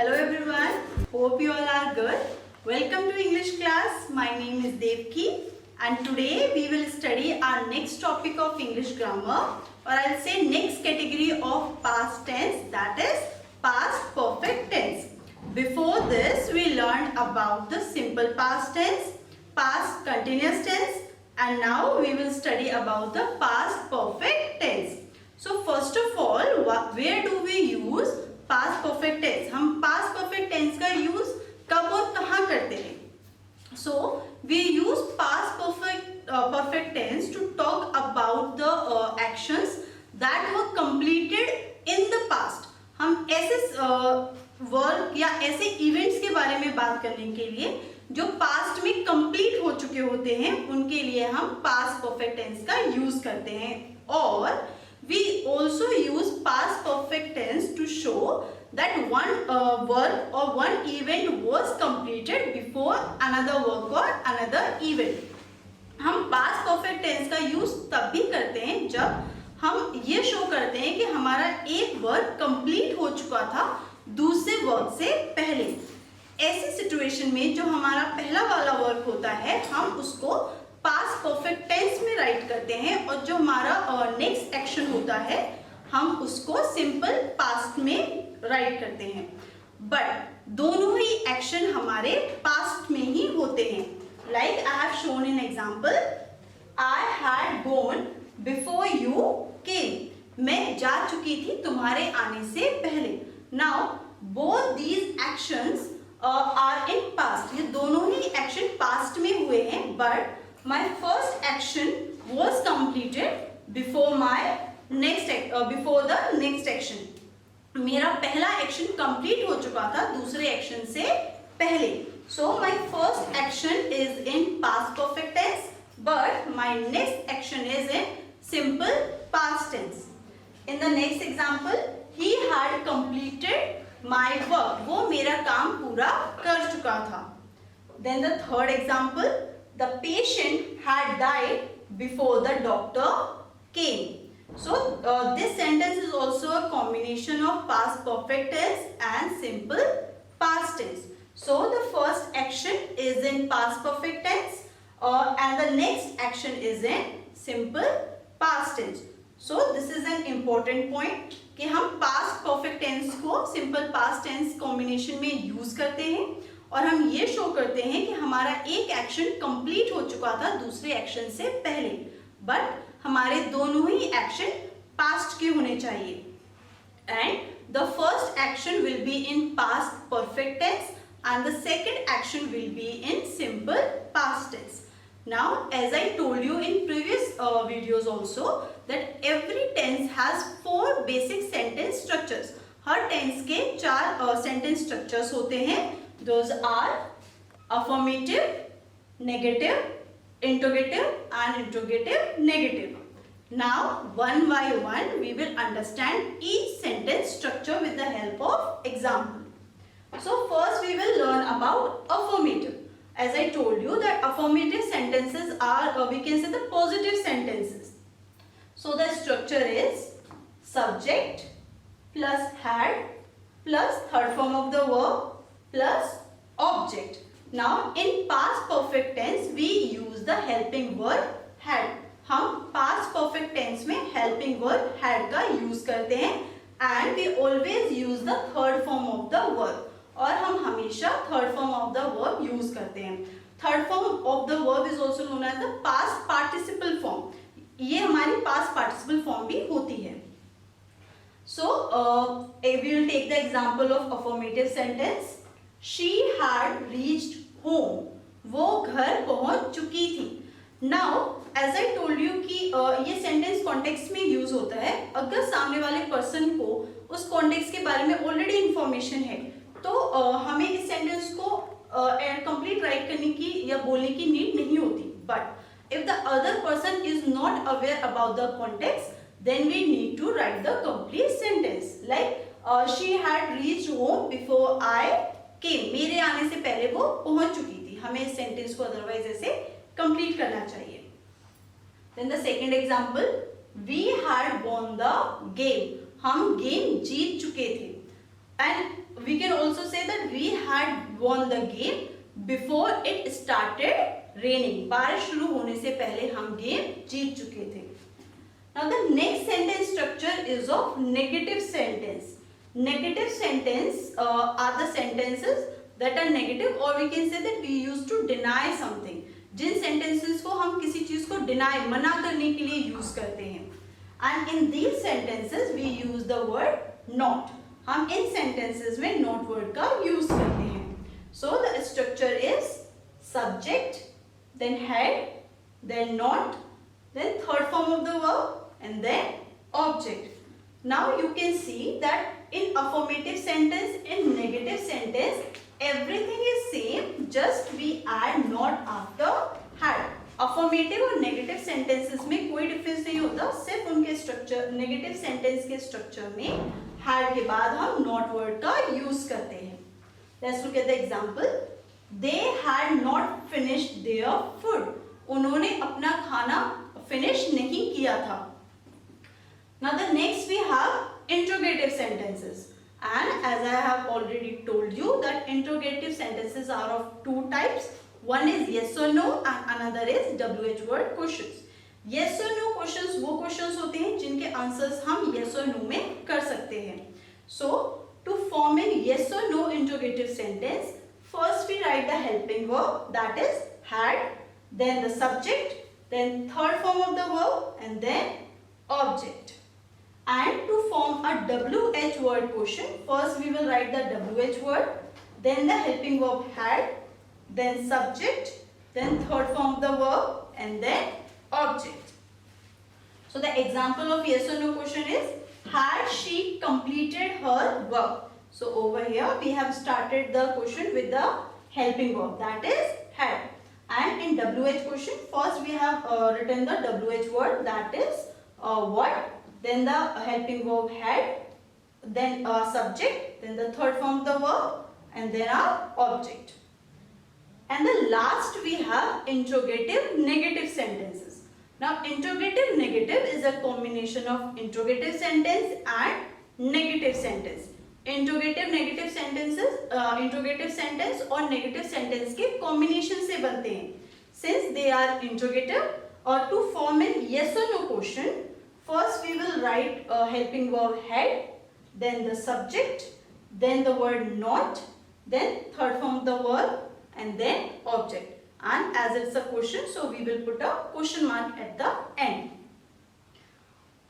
Hello everyone. Hope you all are good. Welcome to English class. My name is Devki and today we will study our next topic of English grammar, or I'll say next category of past tense, that is past perfect tense. Before this we learned about the simple past tense, past continuous tense, and now we will study about the past perfect tense. So first of all, where do we use past perfect tense? हम past perfect tense का use कब और कहाँ करते हैं? So we use past perfect tense to talk about the actions that were completed in the past. हम ऐसे work या ऐसे इवेंट्स के बारे में बात करने के लिए जो पास्ट में कंप्लीट हो चुके होते हैं उनके लिए हम पास्ट परफेक्ट टेंस का यूज करते हैं. और we also use past perfect tense to show that one work or one event was completed before another work or another event. हम past perfect tense का यूज तब भी करते हैं जब हम ये शो करते हैं कि हमारा एक वर्क कंप्लीट हो चुका था दूसरे वर्क से पहले. ऐसी सिचुएशन में जो हमारा पहला वाला वर्क होता है हम उसको पास्ट परफेक्ट टेंस में राइट करते हैं और जो हमारा नेक्स्ट एक्शन होता है हम उसको सिंपल पास्ट में राइट करते हैं. बट दोनों ही एक्शन हमारे पास्ट में ही होते हैं. Like I have shown in example, I had gone before you came. मैं जा चुकी थी तुम्हारे आने से पहले. Now both these actions are in past. ये दोनों ही एक्शन पास्ट में हुए हैं, but my first action was completed before the next action. मेरा पहला एक्शन कंप्लीट हो चुका था दूसरे एक्शन से पहले. So my first action is in past perfect tense, but my next action is in simple past tense. In the next example, he had completed my work. वो मेरा काम पूरा कर चुका था. Then the third example, the patient had died before the doctor came. So this sentence is also a combination of past perfect tense and simple past tense. So the first action is in past perfect tense and the next action is in simple past tense. So this is an important point कि हम past perfect tense को simple past tense combination में use करते हैं और हम ये show करते हैं कि हमारा एक एक्शन कंप्लीट हो चुका था दूसरे एक्शन से पहले, बट हमारे दोनों ही एक्शन पास्ट के होने चाहिए. And the first action will be in past perfect tense and the second action will be in simple past tense. Now as I told you in previous videos also that every tense has 4 basic sentence structures. हर tense के 4 sentence structures होते हैं. Those are affirmative, negative, interrogative and interrogative negative. Now one by one we will understand each sentence structure with the help of example. So first we will learn about affirmative. As I told you that affirmative sentences are we can say the positive sentences. So the structure is subject plus had plus third form of the verb plus object. Now in past perfect tense we use the helping word had. हम past perfect tense में helping word had का use करते हैं and we always use the third form of the verb. और हम हमेशा third form of the verb use करते हैं. Third form of the verb is also known as the past participle form. ये हमारी past participle form भी होती है. So we will take the example of affirmative sentence. She had reached home. वो घर पहुंच चुकी थी. Now, as I told you कि ये सेंटेंस कॉन्टेक्स्ट में यूज होता है. अगर सामने वाले पर्सन को उस कॉन्टेक्स्ट के बारे में ऑलरेडी इंफॉर्मेशन है तो हमें इस सेंटेंस को कंप्लीट राइट करने की या बोलने की नीड नहीं होती. But if the other person is not aware about the context then we need to write the complete sentence. Like she had reached home before I came. मेरे आने से पहले वो पहुंच चुकी थी. हमें इस सेंटेंस को अदरवाइज ऐसे कंप्लीट करना चाहिए. Then the second example, we had won the game. हम गेम जीत चुके थे. And we can also say that we had won the game before it started raining. बारिश शुरू होने से पहले हम गेम जीत चुके थे. Now the next sentence structure is of negative sentence. Negative sentence are the sentences that are negative, or we can say that we used to deny something. Jin sentences को हम किसी चीज को deny, मना करने के लिए use करते हैं. And in these sentences we use the word not. हम इन sentences में not word का use करते हैं. So the structure is subject, then had, then not, then third form of the verb, and then object. Now you can see that in affirmative sentence, in negative sentence, everything is same, just we add not after had. Affirmative और negative sentences में कोई difference नहीं होता, सिर्फ उनके structure, negative sentence के structure में had के बाद हम not word का use करते हैं. Let's look at the example. They had not finished their food. उन्होंने अपना खाना finish नहीं किया था. Now the next we have interrogative sentences, and as I have already told you that interrogative sentences are of two types. One is yes or no and another is WH word questions. Yes or no questions वो questions होते हैं जिनके answers हम yes or no में कर सकते हैं. So to form a yes or no interrogative sentence, first we write the helping verb, that is had, then the subject, then third form of the verb, and then object. And to form a WH word question, first we will write the WH word, then the helping verb had, then subject, then third form of the verb, and then object. So the example of yes or no question is, had she completed her work? So over here we have started the question with the helping verb, that is had. And in WH question, first we have written the WH word, that is what, then the helping verb had, then subject, then the third form of the verb, and then our object. And the last we have interrogative negative sentences. Now interrogative negative is a combination of interrogative sentence and negative sentence. Interrogative negative sentences, interrogative sentence और negative sentence के combination से बनते हैं. Since they are interrogative, or to form a yes or no question, first we will write a helping verb had, then the subject, then the word not, then third form of the verb, and then object. And as it's a question, so we will put a question mark at the end.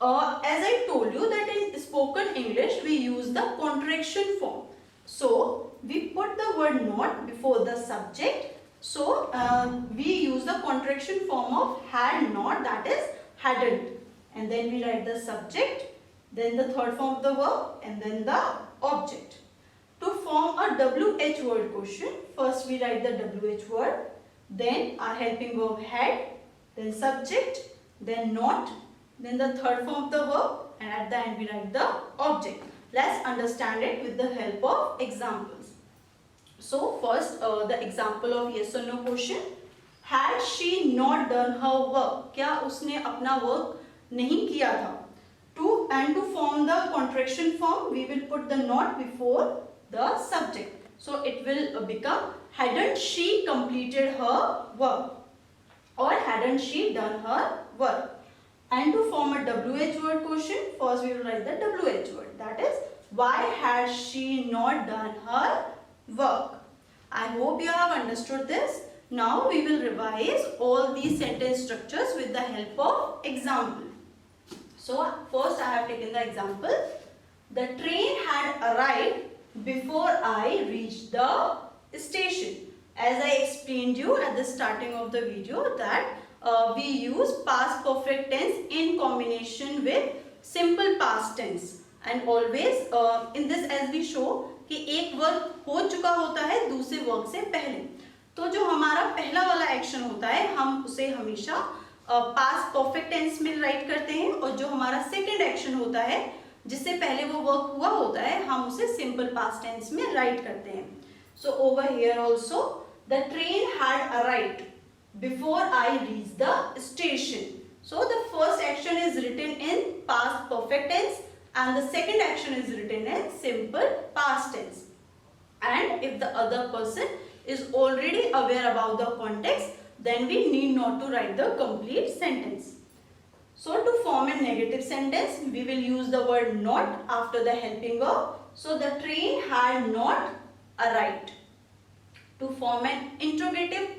As I told you that in spoken English we use the contraction form. So we put the word not before the subject. So we use the contraction form of had not, that is hadn't. And then we write the subject, then the third form of the verb, and then the object. To form a WH word question, first we write the WH word, then our helping verb had, then subject, then not, then the third form of the verb, and at the end we write the object. Let's understand it with the help of examples. So first the example of yes or no question. Had she not done her work? क्या उसने अपना work नहीं किया था? To form the contraction form, we will put the not before the subject. So it will become hadn't she completed her work, or hadn't she done her work. And to form a WH word question, first we will write the WH word, that is why had she not done her work. I hope you have understood this. Now we will revise all these sentence structures with the help of example. So first I have taken the example. The train had arrived before I reached the station. As I explained you at the starting of the video that we use past perfect tense in combination with simple past tense, and always in this as we show कि एक verb हो चुका होता है दूसरे verb से पहले, तो जो हमारा पहला वाला एक्शन होता है हम उसे हमेशा पास्ट परफेक्ट टेंस में राइट करते हैं, और जो हमारा सेकंड एक्शन होता है जिससे पहले वो वर्क हुआ होता है हम उसे सिंपल पास्ट टेंस में राइट करते हैं. So over here also the train had arrived before I reach the station. So the first action is written in past perfect tense and the second action is written in simple past tense. and if the other person is already aware about the context, then we need not to write the complete sentence. So to form a negative sentence, we will use the word not after the helping verb. So the train had not arrived. To form an interrogative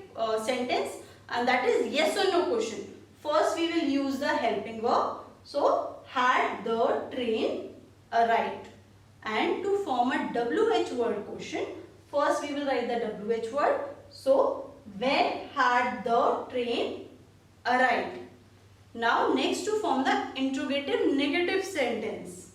sentence, and that is yes or no question, first we will use the helping verb. So had the train arrived. And to form a WH word question, first we will write the WH word. So when had the train arrived. Now next, to form the interrogative negative sentence.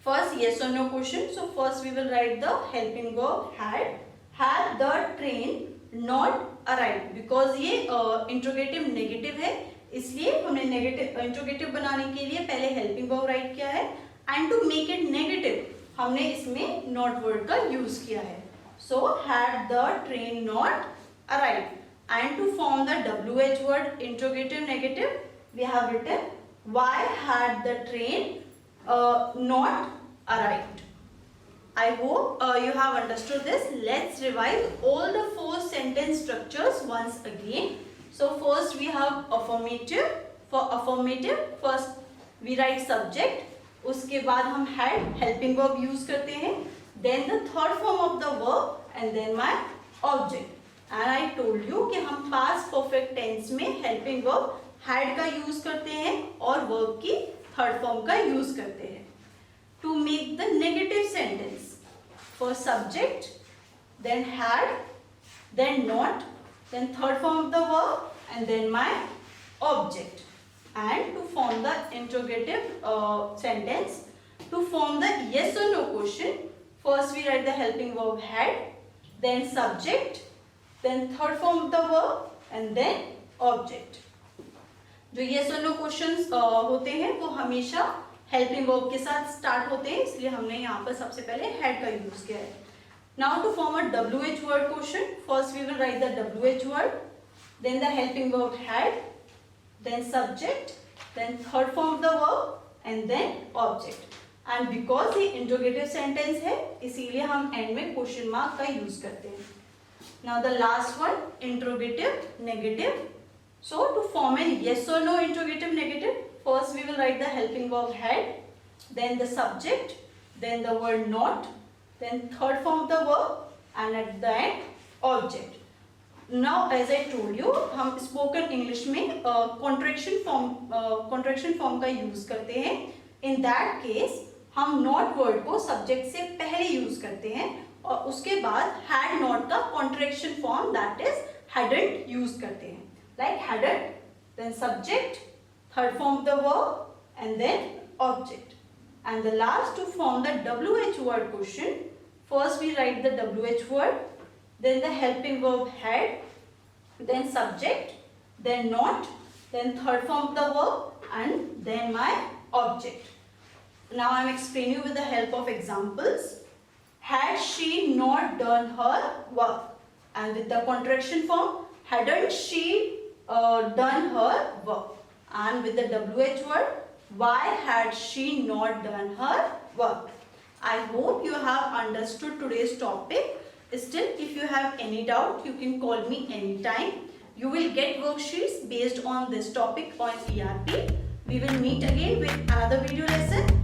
First yes or no question. So first we will write the helping verb had. Had the train not arrived. Because ये interrogative negative है, इसलिए हमने negative interrogative बनाने के लिए पहले helping verb write किया है. And to make it negative, हमने इसमें not word का use किया है. So had the train not arrived. And to form the WH word interrogative negative, we have written why had the train not arrived. I hope you have understood this. Let's revise all the 4 sentence structures once again. So first we have affirmative. For affirmative, first we write subject. उसके बाद हम had helping verb use करते हैं. Then the third form of the verb and then my object. And I told you कि हम past perfect tense में helping verb had का use करते हैं और verb की third form का use करते हैं. To make the negative sentence, first subject, then had, then not, then third form of the verb and then my object. And to form the interrogative sentence, to form the yes or no question, first we write the helping verb had, then subject, then third form of the verb and then object. जो yes or no questions होते हैं वो हमेशा helping verb के साथ start होते हैं, इसलिए हमने यहाँ पर सबसे पहले हैड का यूज किया है. Now to form a WH word question, first we will write the WH word, then the helping verb had, then subject, then third form of the verb and then object. And because ये interrogative sentence है, इसीलिए हम and में question mark का use करते हैं. Now the last one, interrogative negative. So to form a yes or no interrogative negative, first we will write the helping verb had, then the subject, then the word not, then third form of the verb and at the end object. Now as I told you, हम spoken English में contraction form का use करते हैं. In that case हम not word को subject से पहले use करते हैं और उसके बाद had not का contraction form that is hadn't use करते हैं. Like hadn't, then subject, third form of the verb and then object. And the last, to form the WH word question, first we write the WH word, then the helping verb had, then subject, then not, then third form of the verb and then my object. Now I am explaining you with the help of examples. Had she not done her work? And with the contraction form, hadn't she done her work? And with the WH word, why had she not done her work? I hope you have understood today's topic. Still, if you have any doubt, you can call me anytime. You will get worksheets based on this topic on ERP. We will meet again with another video lesson.